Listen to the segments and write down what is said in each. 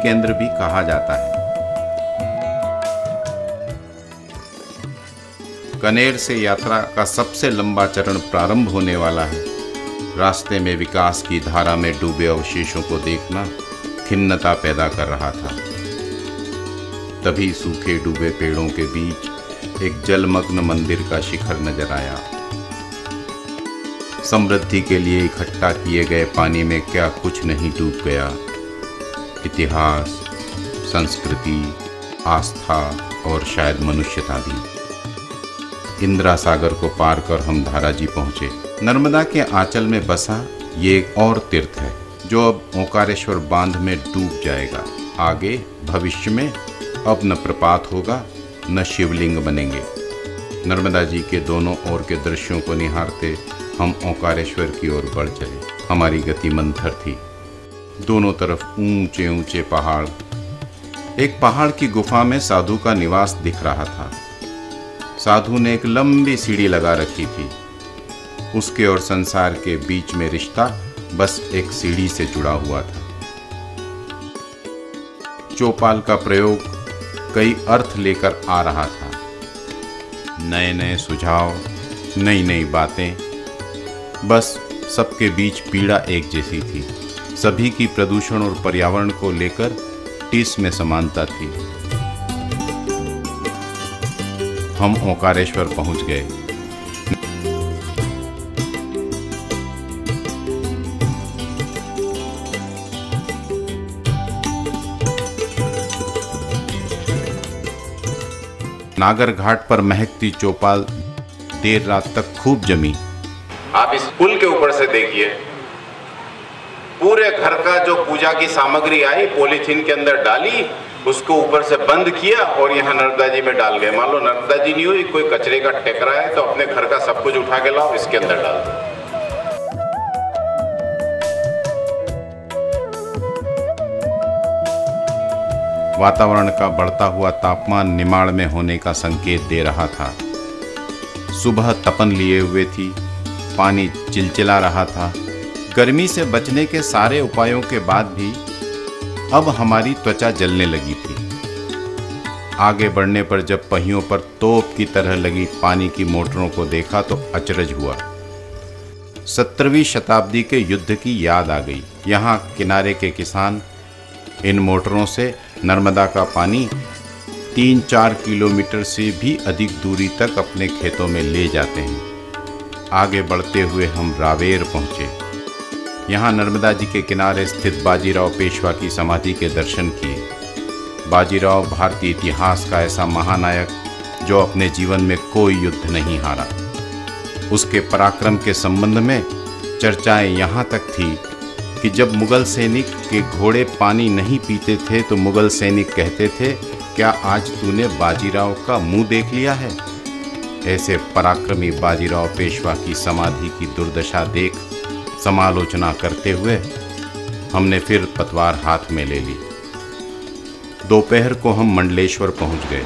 केंद्र भी कहा जाता है। कनेर से यात्रा का सबसे लंबा चरण प्रारंभ होने वाला है। रास्ते में विकास की धारा में डूबे अवशेषों को देखना खिन्नता पैदा कर रहा था। तभी सूखे डूबे पेड़ों के बीच एक जलमग्न मंदिर का शिखर नजर आया। समृद्धि के लिए इकट्ठा किए गए पानी में क्या कुछ नहीं डूब गया। इतिहास, संस्कृति, आस्था और शायद मनुष्यता भी। इंदिरा सागर को पार कर हम धारा जी पहुंचे। नर्मदा के आंचल में बसा ये एक और तीर्थ है जो अब ओंकारेश्वर बांध में डूब जाएगा। आगे भविष्य में अब न प्रपात होगा न शिवलिंग बनेंगे। नर्मदा जी के दोनों ओर के दृश्यों को निहारते हम ओंकारेश्वर की ओर बढ़ चले। हमारी गति मंथर थी। दोनों तरफ ऊंचे ऊंचे पहाड़। एक पहाड़ की गुफा में साधु का निवास दिख रहा था। साधु ने एक लंबी सीढ़ी लगा रखी थी। उसके और संसार के बीच में रिश्ता बस एक सीढ़ी से जुड़ा हुआ था। चौपाल का प्रयोग कई अर्थ लेकर आ रहा था। नए नए सुझाव, नई नई बातें। बस सबके बीच पीड़ा एक जैसी थी। सभी की प्रदूषण और पर्यावरण को लेकर टीस में समानता थी। हम ओंकारेश्वर पहुंच गए। नागर घाट पर महकती चौपाल देर रात तक खूब जमी। आप इस पुल के ऊपर से देखिए, पूरे घर का जो पूजा की सामग्री आई पॉलीथीन के अंदर डाली, उसको ऊपर से बंद किया और यहाँ नर्मदा जी में डाल गए। मान लो नर्मदा जी नहीं हुई, कोई कचरे का टेकरा है तो अपने घर का सब कुछ उठा के लाओ, इसके अंदर डाल दो। वातावरण का बढ़ता हुआ तापमान निमाड़ में होने का संकेत दे रहा था। सुबह तपन लिए हुए थी, पानी चिलचिला रहा था। गर्मी से बचने के सारे उपायों के बाद भी अब हमारी त्वचा जलने लगी थी। आगे बढ़ने पर जब पहियों पर तोप की तरह लगी पानी की मोटरों को देखा तो अचरज हुआ। 17वीं शताब्दी के युद्ध की याद आ गई। यहाँ किनारे के किसान इन मोटरों से नर्मदा का पानी 3-4 किलोमीटर से भी अधिक दूरी तक अपने खेतों में ले जाते हैं। आगे बढ़ते हुए हम रावेर पहुँचे। यहाँ नर्मदा जी के किनारे स्थित बाजीराव पेशवा की समाधि के दर्शन किए। बाजीराव भारतीय इतिहास का ऐसा महानायक जो अपने जीवन में कोई युद्ध नहीं हारा। उसके पराक्रम के संबंध में चर्चाएं यहाँ तक थी कि जब मुगल सैनिक के घोड़े पानी नहीं पीते थे तो मुगल सैनिक कहते थे, क्या आज तूने बाजीराव का मुंह देख लिया है? ऐसे पराक्रमी बाजीराव पेशवा की समाधि की दुर्दशा देख समालोचना करते हुए हमने फिर पतवार हाथ में ले ली। दोपहर को हम मंडलेश्वर पहुंच गए।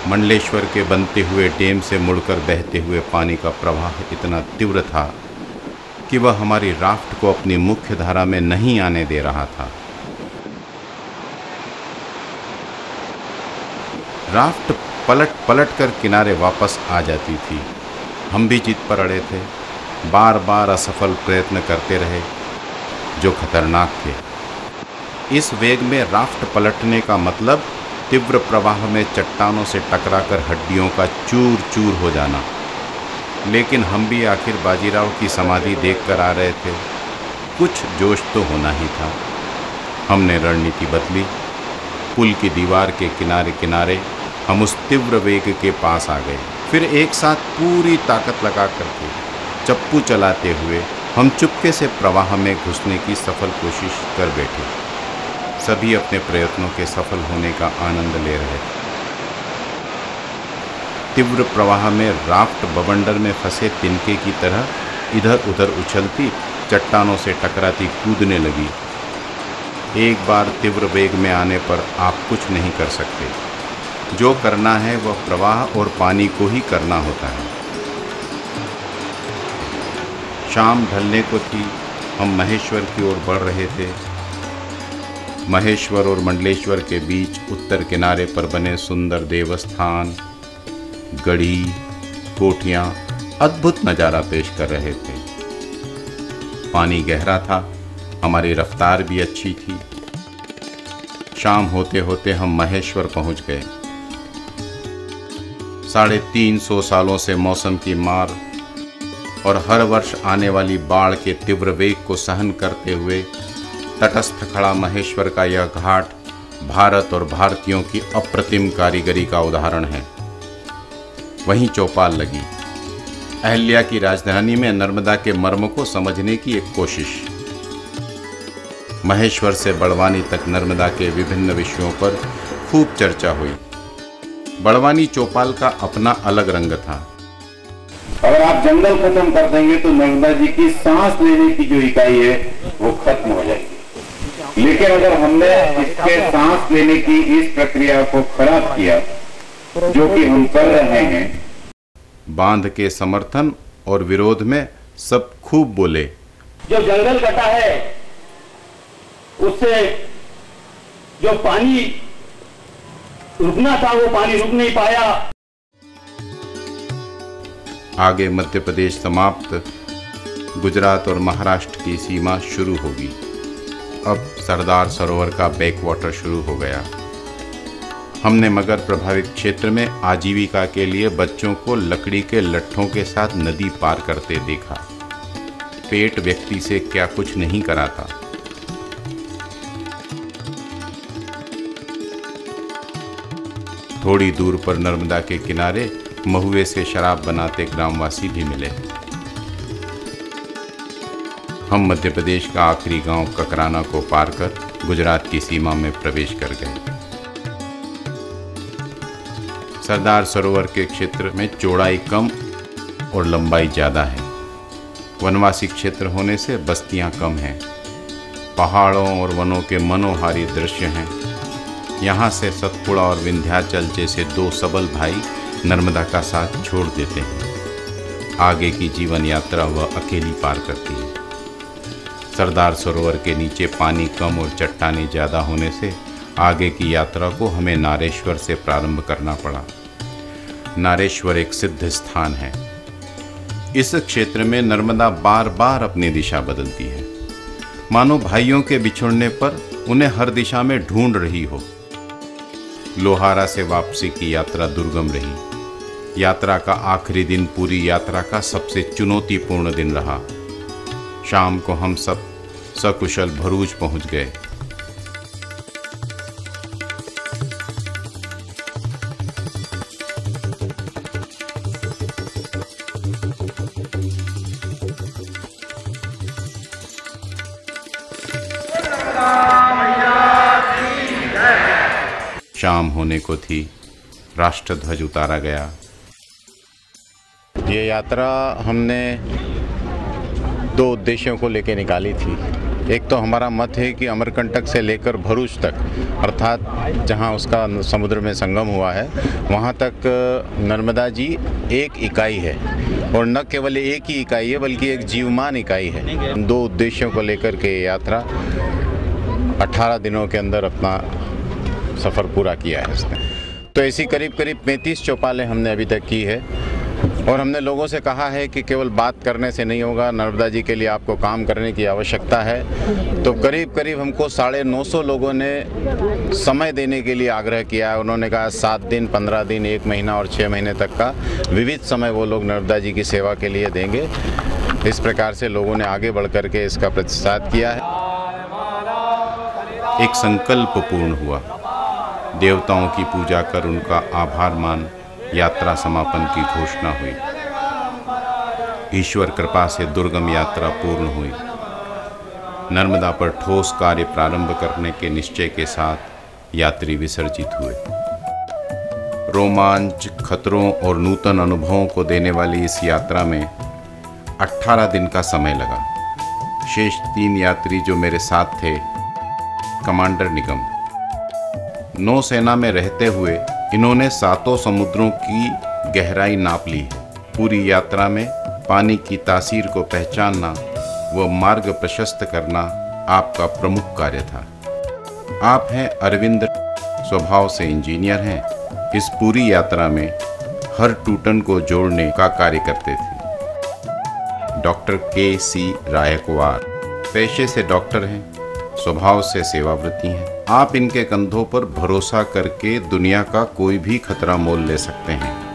मंडलेश्वर के बनते हुए डैम से मुड़कर बहते हुए पानी का प्रवाह इतना तीव्र था कि वह हमारी राफ्ट को अपनी मुख्य धारा में नहीं आने दे रहा था। राफ्ट पलट पलट कर किनारे वापस आ जाती थी। हम भी जिद पर अड़े थे। बार बार असफल प्रयत्न करते रहे जो खतरनाक थे। इस वेग में राफ्ट पलटने का मतलब तीव्र प्रवाह में चट्टानों से टकराकर हड्डियों का चूर चूर हो जाना। लेकिन हम भी आखिर बाजीराव की समाधि देखकर आ रहे थे। कुछ जोश तो होना ही था। हमने रणनीति बदली। पुल की दीवार के किनारे किनारे हम उस तीव्र वेग के पास आ गए। फिर एक साथ पूरी ताकत लगा करके चप्पू चलाते हुए हम चुपके से प्रवाह में घुसने की सफल कोशिश कर बैठे। सभी अपने प्रयत्नों के सफल होने का आनंद ले रहे थे। तीव्र प्रवाह में राफ्ट बवंडर में फंसे तिनके की तरह इधर उधर उछलती, चट्टानों से टकराती कूदने लगी। एक बार तीव्र वेग में आने पर आप कुछ नहीं कर सकते। जो करना है वह प्रवाह और पानी को ही करना होता है। शाम ढलने को थी। हम महेश्वर की ओर बढ़ रहे थे। महेश्वर और मंडलेश्वर के बीच उत्तर किनारे पर बने सुंदर देवस्थान, गढ़ी, कोठियां अद्भुत नज़ारा पेश कर रहे थे। पानी गहरा था, हमारी रफ्तार भी अच्छी थी। शाम होते होते हम महेश्वर पहुंच गए। 350 सालों से मौसम की मार और हर वर्ष आने वाली बाढ़ के तीव्र वेग को सहन करते हुए तटस्थ खड़ा महेश्वर का यह घाट भारत और भारतीयों की अप्रतिम कारीगरी का उदाहरण है। वहीं चौपाल लगी, अहल्या की राजधानी में नर्मदा के मर्म को समझने की एक कोशिश। महेश्वर से बड़वानी तक नर्मदा के विभिन्न विषयों पर खूब चर्चा हुई। बड़वानी चौपाल का अपना अलग रंग था। अगर आप जंगल खत्म कर देंगे तो नर्मदा जी की सांस लेने की जो इकाई है वो खत्म हो जाएगी। लेकिन अगर हमने इसके सांस लेने की इस प्रक्रिया को खराब किया, जो कि हम कर रहे हैं, बांध के समर्थन और विरोध में सब खूब बोले। जो जंगल कटा है उससे जो पानी रुकना था वो पानी रुक नहीं पाया। आगे मध्य प्रदेश समाप्त, गुजरात और महाराष्ट्र की सीमा शुरू होगी। अब सरदार सरोवर का बैकवाटर शुरू हो गया। हमने मगर प्रभावित क्षेत्र में आजीविका के लिए बच्चों को लकड़ी के लट्ठों के साथ नदी पार करते देखा। पेट व्यक्ति से क्या कुछ नहीं कराता। थोड़ी दूर पर नर्मदा के किनारे महुए से शराब बनाते ग्रामवासी भी मिले। हम मध्य प्रदेश का आखिरी गांव ककराना को पार कर गुजरात की सीमा में प्रवेश कर गए। सरदार सरोवर के क्षेत्र में चौड़ाई कम और लंबाई ज़्यादा है। वनवासी क्षेत्र होने से बस्तियां कम हैं। पहाड़ों और वनों के मनोहारी दृश्य हैं। यहाँ से सतपुड़ा और विंध्याचल जैसे दो सबल भाई नर्मदा का साथ छोड़ देते हैं। आगे की जीवन यात्रा वह अकेली पार करती है। सरदार सरोवर के नीचे पानी कम और चट्टानें ज़्यादा होने से आगे की यात्रा को हमें नारेश्वर से प्रारंभ करना पड़ा। नारेश्वर एक सिद्ध स्थान है। इस क्षेत्र में नर्मदा बार बार अपनी दिशा बदलती है, मानो भाइयों के बिछुड़ने पर उन्हें हर दिशा में ढूंढ रही हो। लोहारा से वापसी की यात्रा दुर्गम रही। यात्रा का आखिरी दिन पूरी यात्रा का सबसे चुनौतीपूर्ण दिन रहा। शाम को हम सब सकुशल भरूच पहुंच गए। शाम होने को थी, राष्ट्रध्वज उतारा गया। ये यात्रा हमने दो उद्देश्यों को लेकर निकाली थी। एक तो हमारा मत है कि अमरकंटक से लेकर भरूच तक, अर्थात जहां उसका समुद्र में संगम हुआ है, वहां तक नर्मदा जी एक इकाई है और न केवल एक ही इकाई है बल्कि एक जीवमान इकाई है। दो उद्देश्यों को लेकर के यात्रा 18 दिनों के अंदर अपना सफ़र पूरा किया है इसने। तो ऐसी करीब करीब 35 चौपालें हमने अभी तक की है और हमने लोगों से कहा है कि केवल बात करने से नहीं होगा, नर्मदा जी के लिए आपको काम करने की आवश्यकता है। तो करीब करीब हमको 950 लोगों ने समय देने के लिए आग्रह किया है। उन्होंने कहा 7 दिन, 15 दिन, 1 महीना और 6 महीने तक का विविध समय वो लोग नर्मदा जी की सेवा के लिए देंगे। इस प्रकार से लोगों ने आगे बढ़ कर के इसका प्रतिसाद किया है। एक संकल्प पूर्ण हुआ। देवताओं की पूजा कर उनका आभार मान यात्रा समापन की घोषणा हुई। ईश्वर कृपा से दुर्गम यात्रा पूर्ण हुई। नर्मदा पर ठोस कार्य प्रारंभ करने के निश्चय के साथ यात्री विसर्जित हुए। रोमांच, खतरों और नूतन अनुभवों को देने वाली इस यात्रा में 18 दिन का समय लगा। शेष 3 यात्री जो मेरे साथ थे, कमांडर निगम, नौसेना में रहते हुए इन्होंने 7 समुद्रों की गहराई नाप ली है। पूरी यात्रा में पानी की तासीर को पहचानना व मार्ग प्रशस्त करना आपका प्रमुख कार्य था। आप हैं अरविंद, स्वभाव से इंजीनियर हैं। इस पूरी यात्रा में हर टूटन को जोड़ने का कार्य करते थे। Doctor KC. रायकवार पेशे से डॉक्टर हैं, स्वभाव से सेवाव्रती हैं। आप इनके कंधों पर भरोसा करके दुनिया का कोई भी खतरा मोल ले सकते हैं।